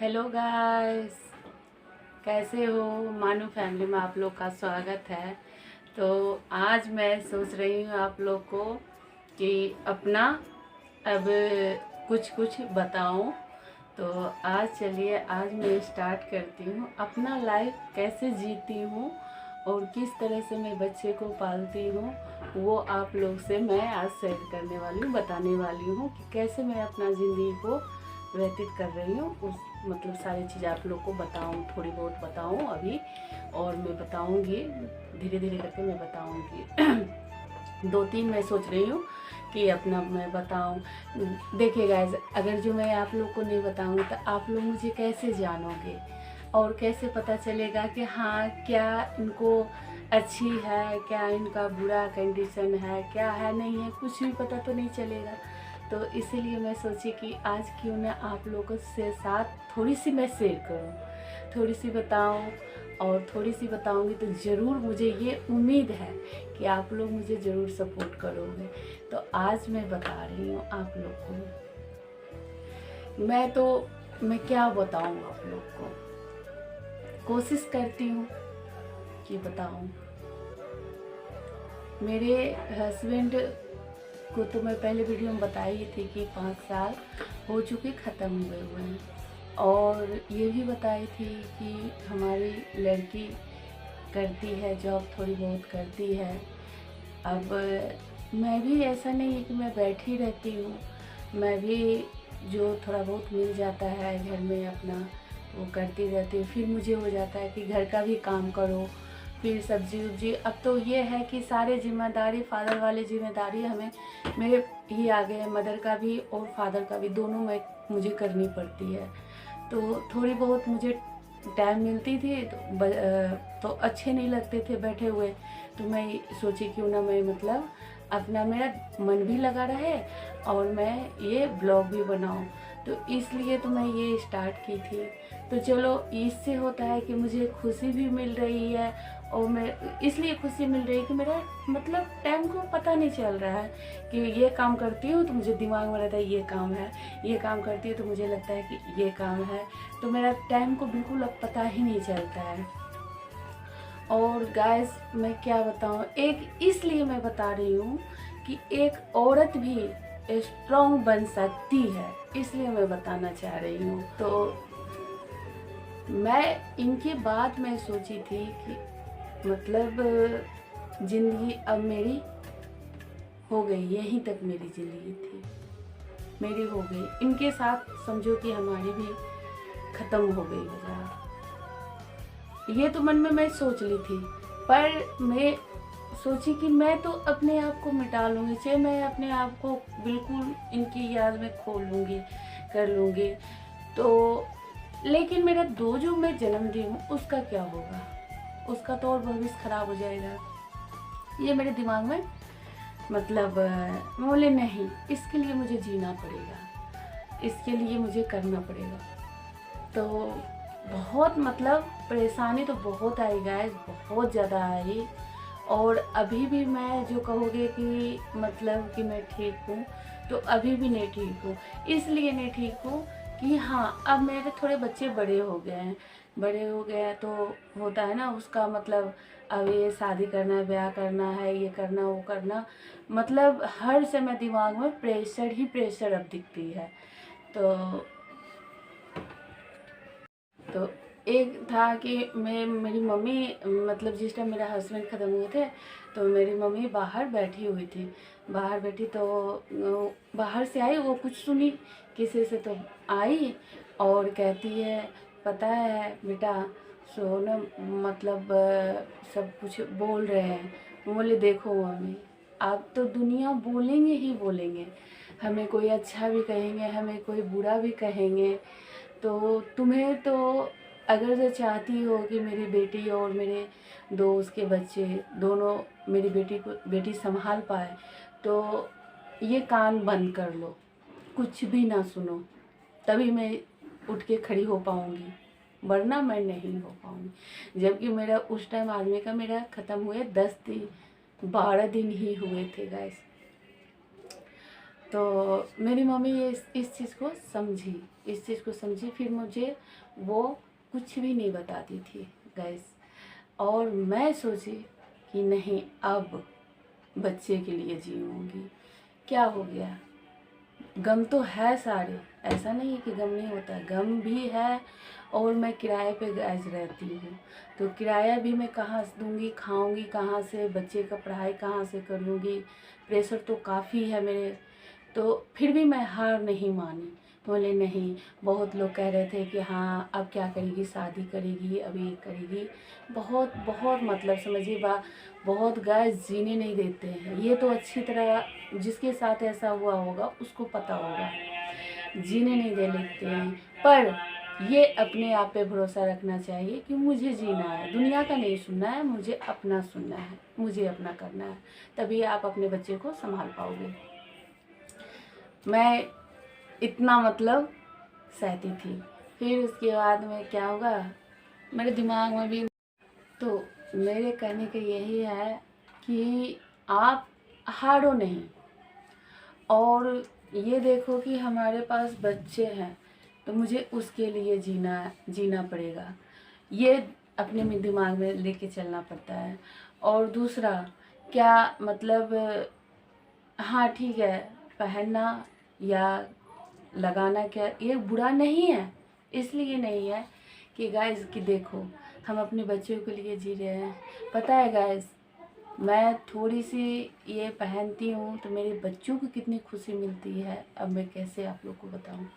Hello guys, कैसे हो। मानू फैमिली में आप लोग का स्वागत है। तो आज मैं सोच रही हूँ आप लोग को कि अपना अब कुछ कुछ बताऊँ। तो आज चलिए, आज मैं स्टार्ट करती हूँ अपना लाइफ कैसे जीती हूँ और किस तरह से मैं बच्चे को पालती हूँ। वो आप लोग से मैं आज शेयर करने वाली हूँ, बताने वाली हूँ कि कैसे मैं अपना ज़िंदगी को व्यतीत कर रही हूँ। उस मतलब सारी चीज़ आप लोग को बताऊँ, थोड़ी बहुत बताऊँ अभी, और मैं बताऊँगी धीरे धीरे करके मैं बताऊँगी। 2-3 मैं सोच रही हूँ कि अपना मैं बताऊँ। देखिए गाइस, अगर जो मैं आप लोग को नहीं बताऊँगी तो आप लोग मुझे कैसे जानोगे और कैसे पता चलेगा कि हाँ क्या इनको अच्छी है, क्या इनका बुरा कंडीशन है, क्या है नहीं है, कुछ भी पता तो नहीं चलेगा। तो इसीलिए मैं सोची कि आज क्यों ना आप लोगों से साथ थोड़ी सी मैं शेयर करूं, थोड़ी सी बताऊं। और थोड़ी सी बताऊंगी तो ज़रूर, मुझे ये उम्मीद है कि आप लोग मुझे ज़रूर सपोर्ट करोगे। तो आज मैं बता रही हूँ आप लोग को। मैं क्या बताऊँ आप लोग को, कोशिश करती हूँ कि बताऊँ। मेरे हस्बैंड को तो मैं पहले वीडियो में बताई ही थी कि 5 साल हो चुके ख़त्म हुए हैं। और ये भी बताई थी कि हमारी लड़की करती है जॉब, थोड़ी बहुत करती है। अब मैं भी ऐसा नहीं है कि मैं बैठी रहती हूँ, मैं भी जो थोड़ा बहुत मिल जाता है घर में अपना वो करती रहती हूँ। फिर मुझे हो जाता है कि घर का भी काम करो, फिर सब्जी उब्जी। अब तो ये है कि सारे जिम्मेदारी, फादर वाले जिम्मेदारी हमें मेरे ही आ गए, मदर का भी और फादर का भी, दोनों में मुझे करनी पड़ती है। तो थोड़ी बहुत मुझे टाइम मिलती थी तो अच्छे नहीं लगते थे बैठे हुए। तो मैं सोची क्यों ना मैं मतलब अपना, मेरा मन भी लगा रहे और मैं ये ब्लॉग भी बनाऊं। तो इसलिए तो मैं ये स्टार्ट की थी। तो चलो, इससे होता है कि मुझे खुशी भी मिल रही है, और मैं इसलिए खुशी मिल रही है कि मेरा मतलब टाइम को पता नहीं चल रहा है कि ये काम करती हूँ तो मुझे दिमाग में रहता है ये काम है, ये काम करती हूँ तो मुझे लगता है कि ये काम है। तो मेरा टाइम को बिल्कुल अब पता ही नहीं चलता है। और गाइस, मैं क्या बताऊँ, एक इसलिए मैं बता रही हूँ कि एक औरत भी स्ट्रॉन्ग बन सकती है, इसलिए मैं बताना चाह रही हूँ। तो मैं इनके बाद मैं सोची थी कि मतलब ज़िंदगी अब मेरी हो गई, यहीं तक मेरी ज़िंदगी थी, मेरी हो गई। इनके साथ समझो कि हमारी भी ख़त्म हो गई वजह। ये तो मन में मैं सोच ली थी, पर मैं सोची कि मैं तो अपने आप को मिटा लूँगी, चाहे मैं अपने आप को बिल्कुल इनकी याद में खो लूँगी, कर लूँगी। तो लेकिन मेरा दो जो मैं जन्म दी हूँ उसका क्या होगा, उसका तो और भविष्य खराब हो जाएगा। ये मेरे दिमाग में मतलब बोले नहीं, इसके लिए मुझे जीना पड़ेगा, इसके लिए मुझे करना पड़ेगा। तो बहुत मतलब परेशानी तो बहुत आई गाइस, बहुत ज़्यादा आई। और अभी भी मैं जो कहोगे कि मतलब कि मैं ठीक हूँ, तो अभी भी नहीं ठीक हूँ। इसलिए नहीं ठीक हूँ कि हाँ, अब मेरे थोड़े बच्चे बड़े हो गए हैं, बड़े हो गए हैं तो होता है ना उसका मतलब, अब ये शादी करना है, ब्याह करना है, ये करना वो करना, मतलब हर समय दिमाग में प्रेशर ही प्रेशर अब दिखती है। तो तो एक था कि मेरी मम्मी, मतलब जिस टाइम मेरा हस्बैंड ख़त्म हुए थे तो मेरी मम्मी बाहर बैठी हुई थी। बाहर बैठी तो बाहर से आई, वो कुछ सुनी किसी से तो आई और कहती है, पता है बेटा, सो ना मतलब सब कुछ बोल रहे हैं। बोले देखो मम्मी, आप तो दुनिया बोलेंगे ही बोलेंगे, हमें कोई अच्छा भी कहेंगे, हमें कोई बुरा भी कहेंगे। तो तुम्हें तो अगर जो चाहती हो कि मेरी बेटी और मेरे दोस्त के बच्चे दोनों, मेरी बेटी संभाल पाए, तो ये कान बंद कर लो, कुछ भी ना सुनो, तभी मैं उठ के खड़ी हो पाऊँगी, वरना मैं नहीं हो पाऊँगी। जबकि मेरा उस टाइम आदमी का मेरा ख़त्म हुए 10 दिन 12 दिन ही हुए थे गाइस। तो मेरी मम्मी ये इस चीज़ को समझी, फिर मुझे वो कुछ भी नहीं बताती थी गैस। और मैं सोची कि नहीं, अब बच्चे के लिए जीऊँगी। क्या हो गया, गम तो है सारे, ऐसा नहीं है कि गम नहीं होता, गम भी है। और मैं किराए पे गैस रहती हूँ, तो किराया भी मैं कहाँ से दूँगी, खाऊँगी कहाँ से, बच्चे का पढ़ाई कहाँ से करूँगी, प्रेशर तो काफ़ी है मेरे। तो फिर भी मैं हार नहीं मानी, बोले नहीं। बहुत लोग कह रहे थे कि हाँ अब क्या करेगी, शादी करेगी, अब ये करेगी, बहुत बहुत मतलब समझिए बहुत गैस जीने नहीं देते हैं। ये तो अच्छी तरह जिसके साथ ऐसा हुआ होगा उसको पता होगा, जीने नहीं दे लेते हैं। पर ये अपने आप पे भरोसा रखना चाहिए कि मुझे जीना है, दुनिया का नहीं सुनना है, मुझे अपना सुनना है, मुझे अपना करना है, तभी आप अपने बच्चे को संभाल पाओगे। मैं इतना मतलब सहती थी। फिर उसके बाद में क्या होगा, मेरे दिमाग में भी, तो मेरे कहने का यही है कि आप हारो नहीं, और ये देखो कि हमारे पास बच्चे हैं तो मुझे उसके लिए जीना पड़ेगा, ये अपने में दिमाग में लेके चलना पड़ता है। और दूसरा क्या मतलब, हाँ ठीक है, पहनना या लगाना क्या ये बुरा नहीं है, इसलिए नहीं है कि गाइस कि देखो हम अपने बच्चों के लिए जी रहे हैं। पता है गाइस, मैं थोड़ी सी ये पहनती हूँ तो मेरे बच्चों को कितनी खुशी मिलती है, अब मैं कैसे आप लोग को बताऊँ।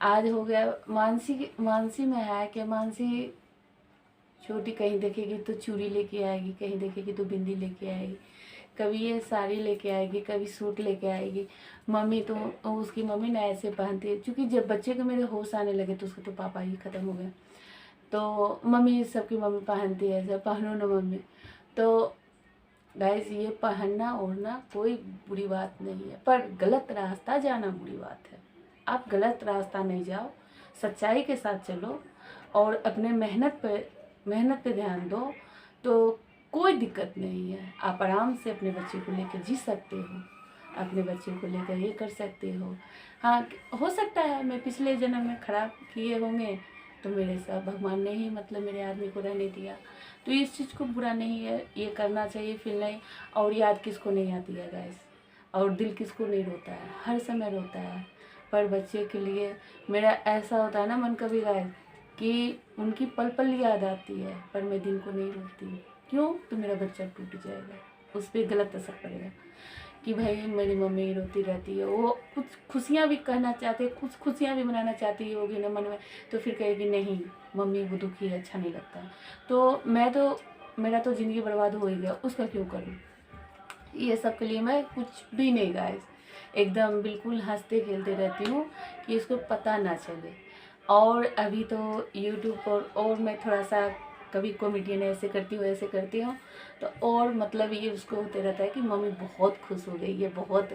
आज हो गया मानसी में है कि मानसी छोटी कहीं देखेगी तो चूड़ी लेके आएगी, कहीं देखेगी तो बिंदी लेके आएगी, कभी ये साड़ी लेके आएगी, कभी सूट लेके आएगी। मम्मी तो उसकी मम्मी ना ऐसे पहनती है, क्योंकि जब बच्चे को मेरे होश आने लगे तो उसका तो पापा ही ख़त्म हो गए। तो मम्मी, सबकी मम्मी पहनती है, जब पहनो ना मम्मी। तो गाइस ये पहनना ओढ़ना कोई बुरी बात नहीं है, पर गलत रास्ता जाना बुरी बात है। आप गलत रास्ता नहीं जाओ, सच्चाई के साथ चलो और अपने मेहनत पे ध्यान दो, तो कोई दिक्कत नहीं है। आप आराम से अपने बच्चे को लेकर जी सकते हो, अपने बच्चे को लेकर ये कर सकते हो। हाँ, हो सकता है मैं पिछले जन्म में खराब किए होंगे तो मेरे साथ भगवान ने ही मतलब मेरे आदमी को रहने दिया, तो इस चीज़ को बुरा नहीं है, ये करना चाहिए फिर नहीं। और याद किसको नहीं आती है गाइस, और दिल किसको नहीं रोता है, हर समय रोता है। पर बच्चे के लिए मेरा ऐसा होता है ना मन कभी गाइस कि उनकी पल पल याद आती है, पर मैं दिन को नहीं रोती। क्यों? तो मेरा बच्चा टूट जाएगा, उस पर गलत असर पड़ेगा कि भाई मेरी मम्मी रोती रहती है। वो कुछ खुशियाँ भी कहना चाहते, कुछ खुशियाँ भी मनाना चाहती होगी ना मन में, तो फिर कहेगी नहीं मम्मी वो दुखी है, अच्छा नहीं लगता। तो मेरा तो ज़िंदगी बर्बाद हो ही गया, उसका क्यों करूँ। ये सब के लिए मैं कुछ भी नहीं गाइस, एकदम बिल्कुल हंसते खेलते रहती हूँ कि इसको पता ना चले। और अभी तो यूट्यूब पर और मैं थोड़ा सा कभी कॉमेडियन ऐसे करती हूँ ऐसे करती हूँ, तो और मतलब ये उसको होते रहता है कि मम्मी बहुत खुश हो गई, ये बहुत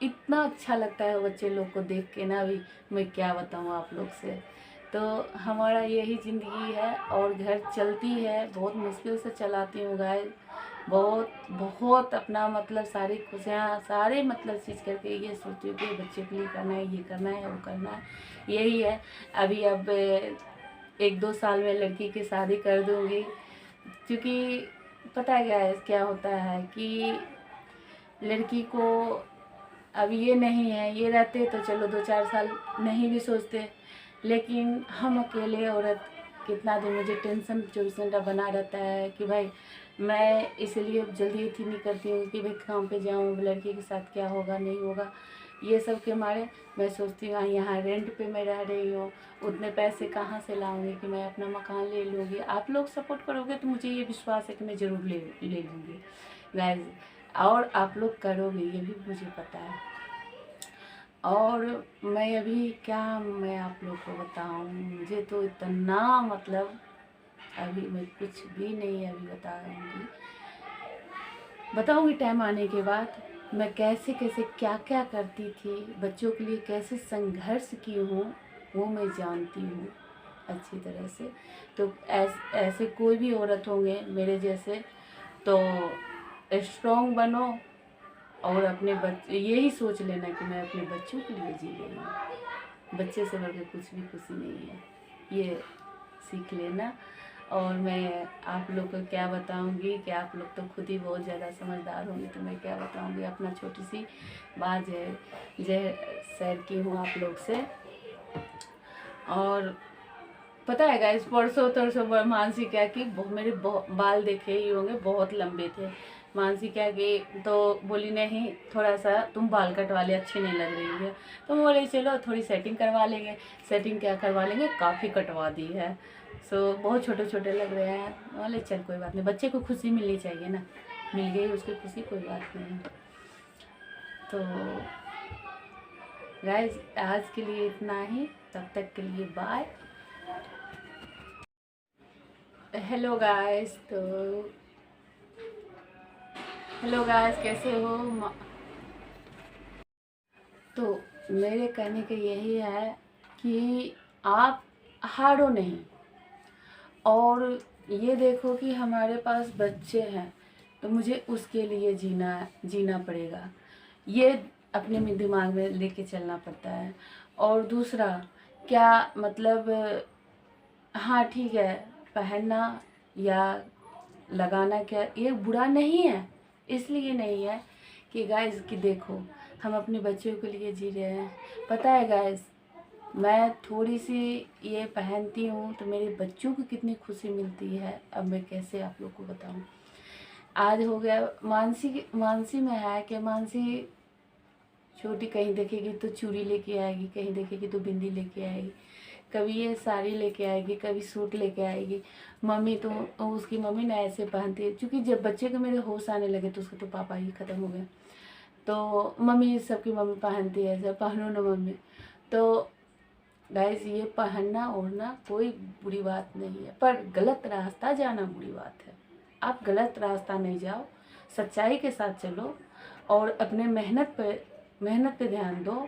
इतना अच्छा लगता है बच्चे लोग को देख के ना, भी मैं क्या बताऊँ आप लोग से। तो हमारा यही ज़िंदगी है और घर चलती है, बहुत मुश्किल से चलाती हूँ गाइस, बहुत बहुत अपना मतलब सारी खुशियाँ सारे मतलब चीज़ करके ये सोचती हूँ कि बच्चे के लिए करना है, ये करना है, वो करना है, यही है। अभी अब 1-2 साल में लड़की की शादी कर दूँगी, क्योंकि पता है क्या होता है कि लड़की को अब ये नहीं है, ये रहते तो चलो 2-4 साल नहीं भी सोचते, लेकिन हम अकेले औरत कितना दिन मुझे टेंशन 24 घंटा बना रहता है कि भाई मैं इसलिए जल्दी थी नहीं करती हूँ कि भाई काम पे जाऊँ, लड़की के साथ क्या होगा नहीं होगा, ये सब के मारे मैं सोचती हूँ यहाँ रेंट पे मैं रह रही हूँ, उतने पैसे कहाँ से लाऊंगी कि मैं अपना मकान ले लूँगी। आप लोग सपोर्ट करोगे तो मुझे ये विश्वास है कि मैं ज़रूर ले लूँगी गाइस, और आप लोग करोगे ये भी मुझे पता है। और मैं अभी क्या मैं आप लोग को बताऊँ, मुझे तो इतना मतलब अभी मैं कुछ भी नहीं अभी बताऊँगी टाइम आने के बाद मैं कैसे कैसे क्या क्या करती थी, बच्चों के लिए कैसे संघर्ष की हूँ, वो मैं जानती हूँ अच्छी तरह से। तो ऐसे कोई भी औरत होंगे मेरे जैसे, तो स्ट्रॉन्ग बनो और अपने बच्चे, यही सोच लेना कि मैं अपने बच्चों के लिए जी रही हूँ। बच्चे से बढ़कर कुछ भी खुशी नहीं है, ये सीख लेना। और मैं आप लोग को क्या बताऊंगी कि आप लोग तो खुद ही बहुत ज़्यादा समझदार होंगे, तो मैं क्या बताऊंगी। अपना छोटी सी बात जय शेयर की हूँ आप लोग से। और पता है गाइस, परसों तरसों मानसी क्या कि मेरे बाल देखे ही होंगे, बहुत लंबे थे। मानसी क्या कि तो बोली नहीं, थोड़ा सा तुम बाल कटवा ले, अच्छी नहीं लग रही है। तो मैं बोली चलो थोड़ी सेटिंग करवा लेंगे। सेटिंग क्या करवा लेंगे, काफ़ी कटवा दी है। सो बहुत छोटे छोटे लग रहे हैं। बोले चल कोई बात नहीं, बच्चे को खुशी मिलनी चाहिए ना, मिल गई उसकी खुशी, कोई बात नहीं। तो गाइस आज के लिए इतना ही, तब तक के लिए बाय। हेलो गाइस, कैसे हो? तो मेरे कहने का यही है कि आप हारो नहीं। और ये देखो कि हमारे पास बच्चे हैं तो मुझे उसके लिए जीना पड़ेगा, ये अपने में दिमाग में लेके चलना पड़ता है। और दूसरा क्या मतलब, हाँ ठीक है, पहनना या लगाना क्या ये बुरा नहीं है। इसलिए नहीं है कि गाइस कि देखो हम अपने बच्चों के लिए जी रहे हैं। पता है गाइस, मैं थोड़ी सी ये पहनती हूँ तो मेरे बच्चों को कितनी खुशी मिलती है, अब मैं कैसे आप लोग को बताऊँ। आज हो गया मानसी में है कि मानसी छोटी कहीं देखेगी तो चूड़ी लेके आएगी, कहीं देखेगी तो बिंदी लेके आएगी, कभी ये साड़ी लेके आएगी, कभी सूट लेके आएगी। मम्मी तो उसकी मम्मी ना ऐसे पहनती है, क्योंकि जब बच्चे को मेरे होश आने लगे तो उसके तो पापा ही ख़त्म हो गए। तो मम्मी, सबकी मम्मी पहनती है, ऐसा पहनो ना मम्मी। तो गाइस ये पहनना ओढ़ना कोई बुरी बात नहीं है, पर गलत रास्ता जाना बुरी बात है। आप गलत रास्ता नहीं जाओ, सच्चाई के साथ चलो और अपने मेहनत पे ध्यान दो,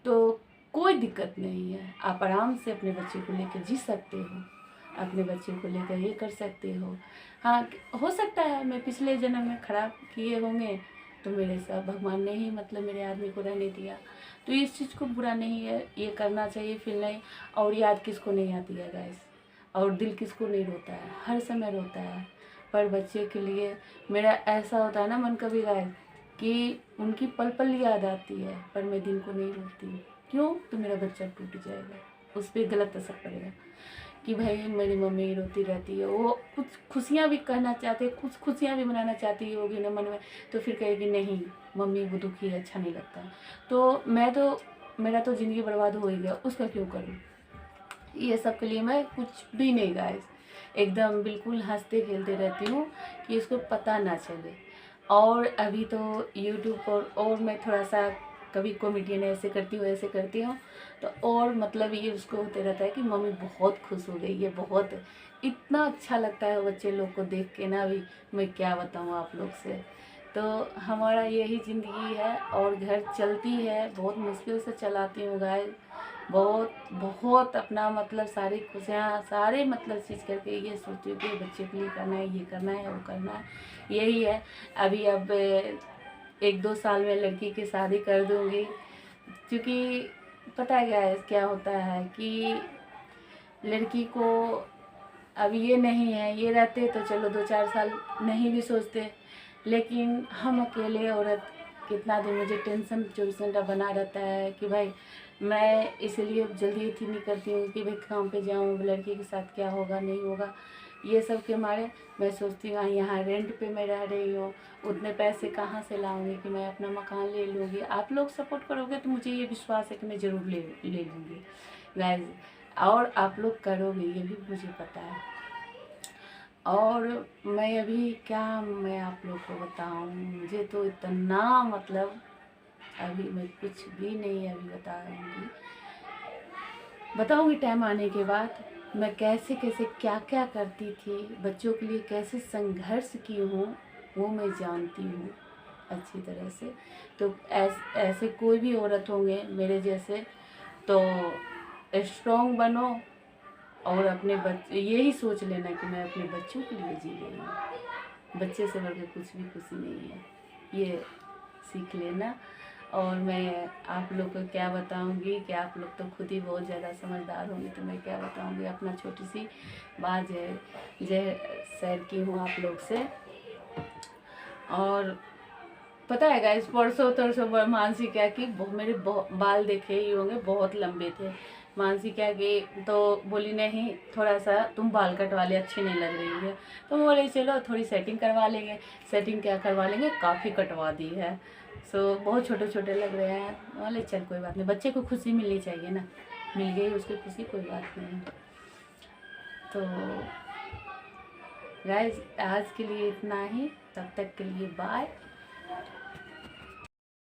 तो कोई दिक्कत नहीं है। आप आराम से अपने बच्चे को लेकर जी सकते हो, अपने बच्चे को लेकर ये कर सकते हो। हाँ, हो सकता है मैं पिछले जन्म में खराब किए होंगे तो मेरे साथ भगवान ने ही मतलब मेरे आदमी को रहने दिया, तो इस चीज़ को बुरा नहीं है, ये करना चाहिए फिर नहीं। और याद किसको नहीं आती है गाइस, और दिल किसको नहीं रोता है, हर समय रोता है। पर बच्चे के लिए मेरा ऐसा होता है ना मन कभी गाइस कि उनकी पल पल याद आती है, पर मैं दिन को नहीं रोती। क्यों? तो मेरा बच्चा टूट जाएगा, उस पर गलत असर पड़ेगा कि भाई मेरी मम्मी रोती रहती है। वो कुछ खुशियाँ भी कहना चाहते, कुछ खुशियाँ भी मनाना चाहती होगी ना मन में, तो फिर कहेगी नहीं मम्मी वो दुखी है, अच्छा नहीं लगता। तो मेरा तो ज़िंदगी बर्बाद हो ही गया, उसका क्यों करूँ। ये सब के लिए मैं कुछ भी नहीं गाइस, एकदम बिल्कुल हंसते खेलते रहती हूँ कि इसको पता ना चले। और अभी तो यूट्यूब पर और मैं थोड़ा सा कभी कॉमेडियन ऐसे करती हूँ तो और मतलब ये उसको होते रहता है कि मम्मी बहुत खुश हो गई है, बहुत इतना अच्छा लगता है बच्चे लोग को देख के ना। भी मैं क्या बताऊँ आप लोग से। तो हमारा यही ज़िंदगी है और घर चलती है, बहुत मुश्किल से चलाती हूँ गाइस। बहुत बहुत अपना मतलब सारी खुशियाँ सारे मतलब चीज़ करके ये सोचती हूँ कि बच्चे के लिए करना है, ये करना है, वो करना है, यही है। अभी अब 1-2 साल में लड़की की शादी कर दूँगी, क्योंकि पता है क्या होता है कि लड़की को अब ये नहीं है, ये रहते तो चलो 2-4 साल नहीं भी सोचते, लेकिन हम अकेले औरत कितना दिन मुझे टेंशन 24 घंटा बना रहता है कि भाई मैं इसलिए जल्दी इतनी नहीं करती हूँ कि भाई काम पे जाऊँ, लड़की के साथ क्या होगा नहीं होगा, ये सब के मारे मैं सोचती हूँ यहाँ रेंट पे मैं रह रही हूँ, उतने पैसे कहाँ से लाऊंगी कि मैं अपना मकान ले लूँगी। आप लोग सपोर्ट करोगे तो मुझे ये विश्वास है कि मैं ज़रूर ले लूँगी गाइस, और आप लोग करोगे ये भी मुझे पता है। और मैं अभी क्या मैं आप लोग को बताऊँ, मुझे तो इतना मतलब अभी मैं कुछ भी नहीं अभी बताऊँगी टाइम आने के बाद मैं कैसे कैसे क्या क्या करती थी, बच्चों के लिए कैसे संघर्ष की हूँ वो मैं जानती हूँ अच्छी तरह से। तो ऐसे कोई भी औरत होंगे मेरे जैसे तो स्ट्रॉन्ग बनो और अपने बच्चे, यही सोच लेना कि मैं अपने बच्चों के लिए जी रही हूँ, बच्चे से बढ़कर कुछ भी खुशी नहीं है, ये सीख लेना। और मैं आप लोग को क्या बताऊंगी कि आप लोग तो खुद ही बहुत ज़्यादा समझदार होंगे, तो मैं क्या बताऊंगी, अपना छोटी सी बात जय शेयर की हूँ आप लोग से। और पता है गाइस, परसों तरसों मानसी क्या कि मेरे बाल देखे ही होंगे बहुत लंबे थे। मानसी क्या कि तो बोली नहीं थोड़ा सा तुम बाल कटवा ले, अच्छी नहीं लग रही है। तो मैं बोली चलो थोड़ी सेटिंग करवा लेंगे। सेटिंग क्या करवा लेंगे, काफ़ी कटवा दी है। सो बहुत छोटे छोटे लग रहे हैं। बोले चल कोई बात नहीं, बच्चे को खुशी मिलनी चाहिए ना, मिल गई उसकी खुशी, कोई बात नहीं। तो गाइस आज के लिए इतना ही, तब तक के लिए बाय।